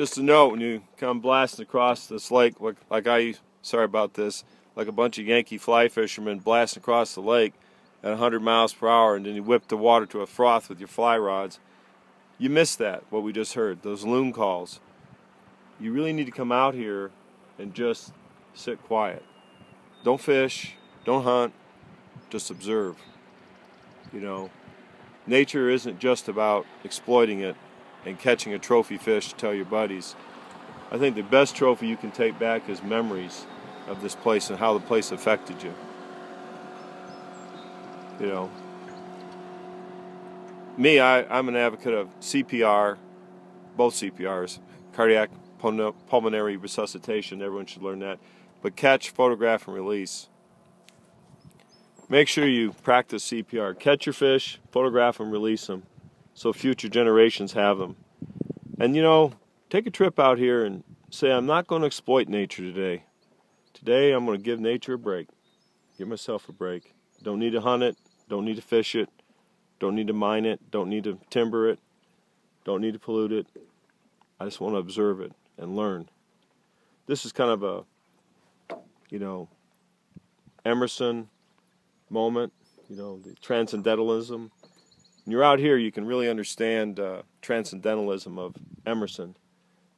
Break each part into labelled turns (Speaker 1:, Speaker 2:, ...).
Speaker 1: Just a note, when you come blasting across this lake, sorry about this, like a bunch of Yankee fly fishermen blasting across the lake at 100 miles per hour, and then you whip the water to a froth with your fly rods, you miss that, what we just heard, those loon calls. You really need to come out here and just sit quiet. Don't fish, don't hunt, just observe. You know, nature isn't just about exploiting it and catching a trophy fish to tell your buddies. I think the best trophy you can take back is memories of this place and how the place affected you. You know, me, I'm an advocate of CPR, both CPRs, cardiac pulmonary resuscitation. Everyone should learn that. But catch, photograph, and release. Make sure you practice CPR. Catch your fish, photograph them, release them, so future generations have them. And you know, take a trip out here and say, I'm not going to exploit nature today. Today I'm going to give nature a break. Give myself a break. Don't need to hunt it. Don't need to fish it. Don't need to mine it. Don't need to timber it. Don't need to pollute it. I just want to observe it and learn. This is kind of a, you know, Emerson moment, you know, the transcendentalism. When you're out here, you can really understand transcendentalism of Emerson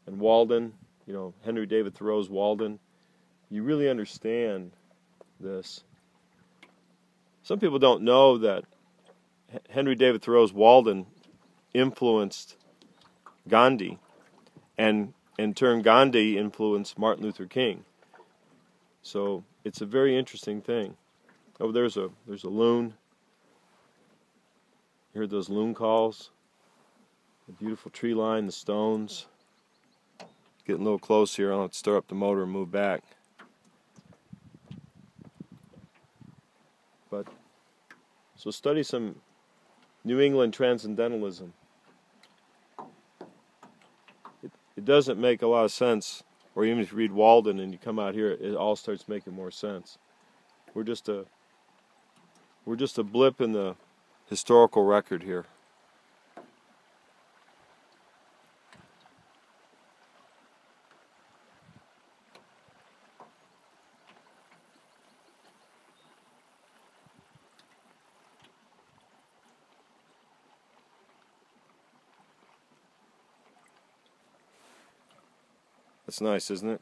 Speaker 1: and Walden, you know, Henry David Thoreau's Walden. You really understand this. Some people don't know that Henry David Thoreau's Walden influenced Gandhi, and in turn Gandhi influenced Martin Luther King. So it's a very interesting thing. Oh, there's a loon. You heard those loon calls? The beautiful tree line, the stones. Getting a little close here. I'll stir up the motor and move back. But so study some New England transcendentalism. It doesn't make a lot of sense, or even if you read Walden and you come out here, it all starts making more sense. We're just a blip in the historical record here. That's nice, isn't it?